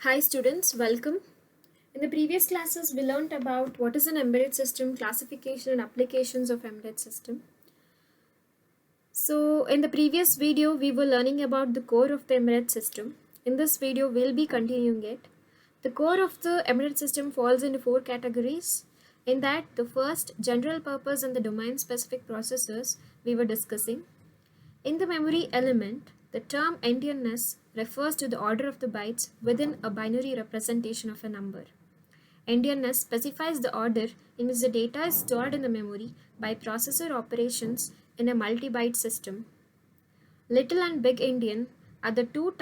Hi students, welcome. In the previous classes, we learned about what is an embedded system, classification and applications of embedded system. So in the previous video, we were learning about the core of the embedded system. In this video, we'll be continuing it. The core of the embedded system falls into four categories. In that, the first, general purpose and the domain specific processors we were discussing. In the memory element, the term endianness refers to the order of the bytes within a binary representation of a number. Endianness specifies the order in which the data is stored in the memory by processor operations in a multi-byte system. Little and big endian are the two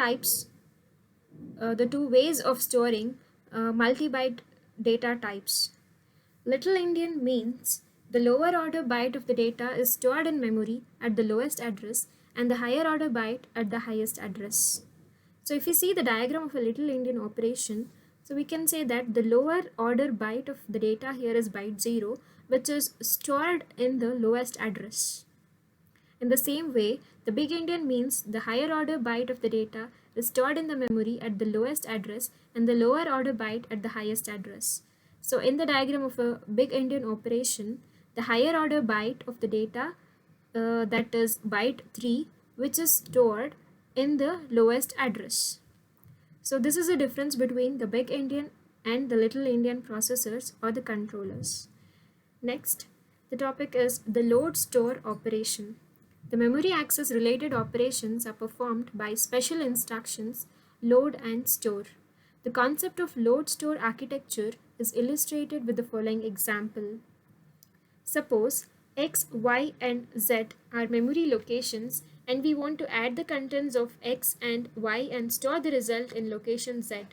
ways of storing multi-byte data types. Little endian means the lower order byte of the data is stored in memory at the lowest address and the higher order byte at the highest address. So if you see the diagram of a little endian operation, so we can say that the lower order byte of the data here is byte 0, which is stored in the lowest address. In the same way, the big endian means the higher order byte of the data is stored in the memory at the lowest address and the lower order byte at the highest address. So in the diagram of a big endian operation, the higher order byte of the data, that is byte 3, which is stored in the lowest address. So this is the difference between the big endian and the little endian processors or the controllers. Next, the topic is the load store operation. The memory access related operations are performed by special instructions load and store. The concept of load store architecture is illustrated with the following example. Suppose X, Y, and Z are memory locations and we want to add the contents of X and Y and store the result in location Z.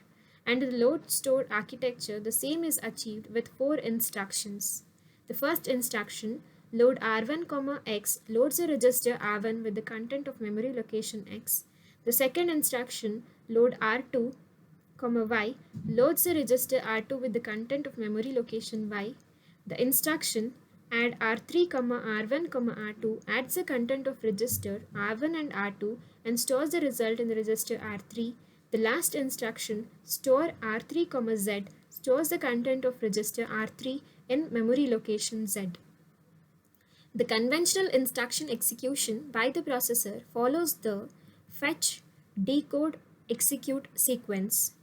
Under the load store architecture, the same is achieved with four instructions. The first instruction, load R1, X, loads the register R1 with the content of memory location X. The second instruction, load R2, Y, loads the register R2 with the content of memory location Y. The instruction add R3, R1, R2 adds the content of register R1 and R2 and stores the result in the register R3. The last instruction store R3, Z stores the content of register R3 in memory location Z. The conventional instruction execution by the processor follows the fetch, decode, execute sequence,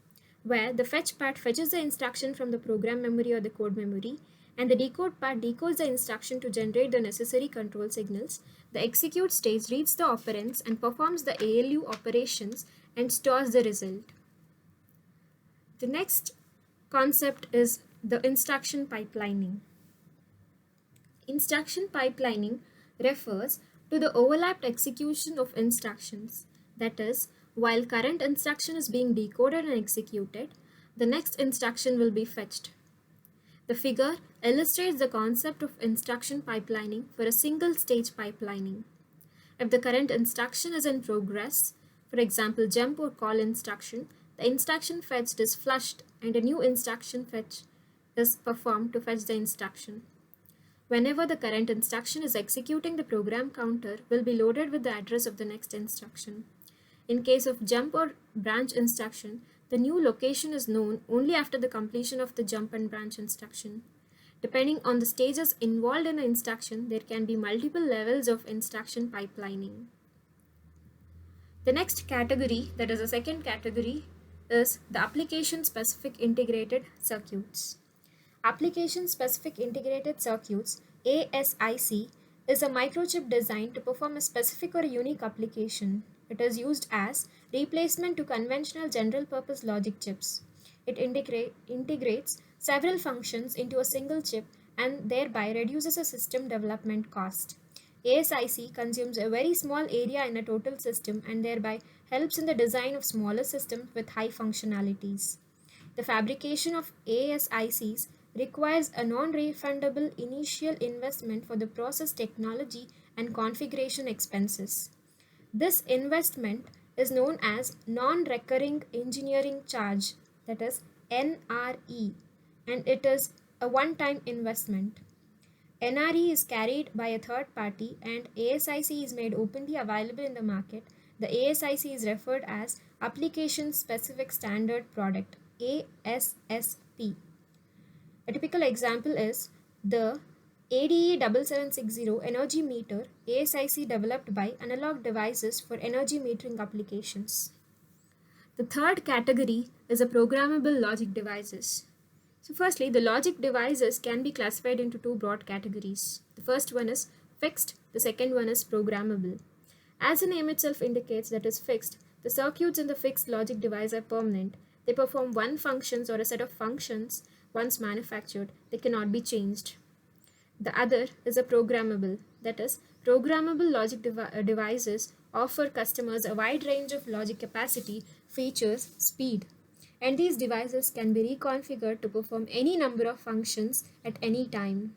where the fetch part fetches the instruction from the program memory or the code memory, and the decode part decodes the instruction to generate the necessary control signals. The execute stage reads the operands and performs the ALU operations and stores the result. The next concept is the instruction pipelining. Instruction pipelining refers to the overlapped execution of instructions. That is, while current instruction is being decoded and executed, the next instruction will be fetched. The figure illustrates the concept of instruction pipelining for a single stage pipelining. If the current instruction is in progress, for example jump or call instruction, the instruction fetched is flushed and a new instruction fetch is performed to fetch the instruction. Whenever the current instruction is executing, the program counter will be loaded with the address of the next instruction. In case of jump or branch instruction, the new location is known only after the completion of the jump and branch instruction. Depending on the stages involved in the instruction, there can be multiple levels of instruction pipelining. The next category, that is the second category, is the application-specific integrated circuits. Application-specific integrated circuits, ASIC, is a microchip designed to perform a specific or a unique application. It is used as replacement to conventional general-purpose logic chips. It integrates several functions into a single chip and thereby reduces a system development cost. ASIC consumes a very small area in a total system and thereby helps in the design of smaller systems with high functionalities. The fabrication of ASICs requires a non-refundable initial investment for the process technology and configuration expenses. This investment is known as non-recurring engineering charge, that is NRE, and it is a one-time investment. NRE is carried by a third party and ASIC is made openly available in the market The ASIC is referred as Application Specific Standard Product, ASSP. A typical example is the ADE 7760 energy meter ASIC developed by Analog Devices for energy metering applications. The third category is a programmable logic devices. So firstly, the logic devices can be classified into two broad categories. The first one is fixed, the second one is programmable. As the name itself indicates, that is fixed, the circuits in the fixed logic device are permanent. They perform one functions or a set of functions once manufactured. They cannot be changed. The other is a programmable, that is, programmable logic devices offer customers a wide range of logic capacity, features, speed, and these devices can be reconfigured to perform any number of functions at any time.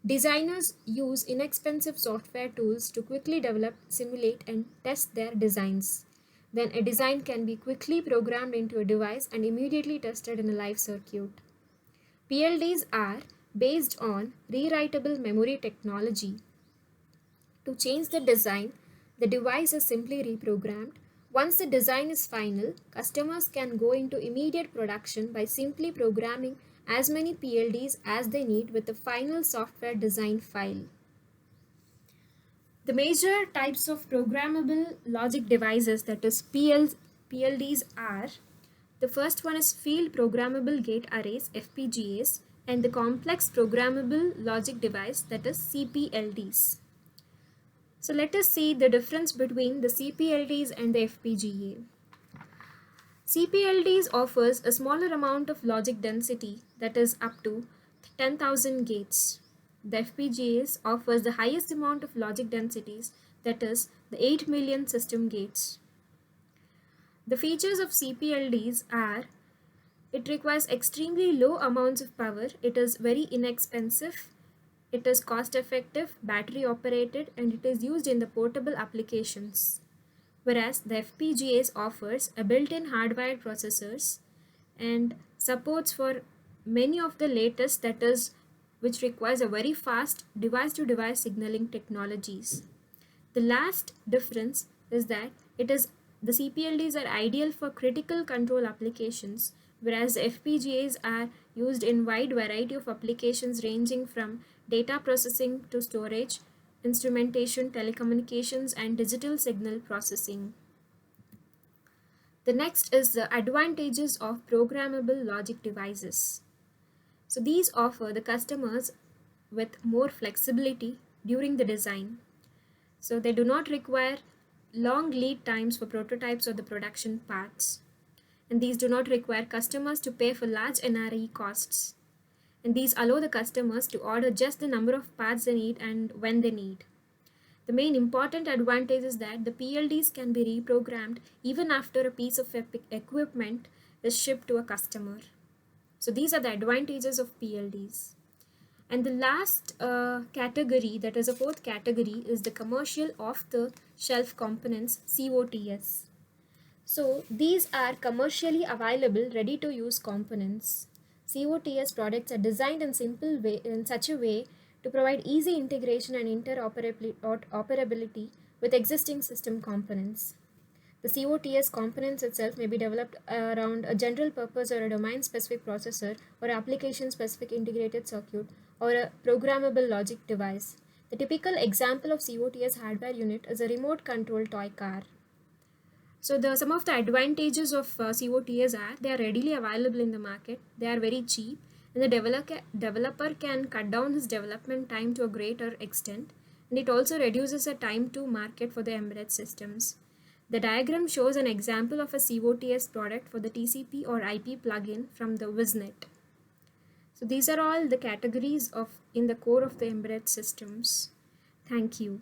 Designers use inexpensive software tools to quickly develop, simulate, and test their designs. Then a design can be quickly programmed into a device and immediately tested in a live circuit. PLDs are based on rewritable memory technology. To change the design, the device is simply reprogrammed. Once the design is final, customers can go into immediate production by simply programming as many PLDs as they need with the final software design file. The major types of programmable logic devices, that is PLDs, are: the first one is field programmable gate arrays, FPGAs, and the complex programmable logic device, that is CPLDs. So let us see the difference between the CPLDs and the FPGA. CPLDs offers a smaller amount of logic density, that is up to 10,000 gates. The FPGAs offers the highest amount of logic densities, that is the 8 million system gates. The features of CPLDs are: it requires extremely low amounts of power, it is very inexpensive, it is cost effective, battery operated, and it is used in the portable applications. Whereas the FPGAs offers a built-in hardwired processors and supports for many of the latest, that is, which requires a very fast device-to-device signaling technologies. The last difference is that the CPLDs are ideal for critical control applications, whereas the FPGAs are used in wide variety of applications ranging from data processing to storage, instrumentation, telecommunications, and digital signal processing. The next is the advantages of programmable logic devices. So these offer the customers with more flexibility during the design. So they do not require long lead times for prototypes or the production parts. And these do not require customers to pay for large NRE costs. And these allow the customers to order just the number of parts they need and when they need. The main important advantage is that the PLDs can be reprogrammed even after a piece of equipment is shipped to a customer. So these are the advantages of PLDs. And the last category, that is a fourth category, is the commercial off-the-shelf components, COTS. So these are commercially available, ready-to-use components. COTS products are designed in such a way to provide easy integration and interoperability with existing system components. The COTS components itself may be developed around a general purpose or a domain-specific processor or application-specific integrated circuit or a programmable logic device. The typical example of COTS hardware unit is a remote control toy car. So some of the advantages of COTS are: they are readily available in the market, they are very cheap, and the developer can cut down his development time to a greater extent, and it also reduces the time to market for the embedded systems. The diagram shows an example of a COTS product for the TCP or IP plugin from the WizNet. So these are all the categories in the core of the embedded systems. Thank you.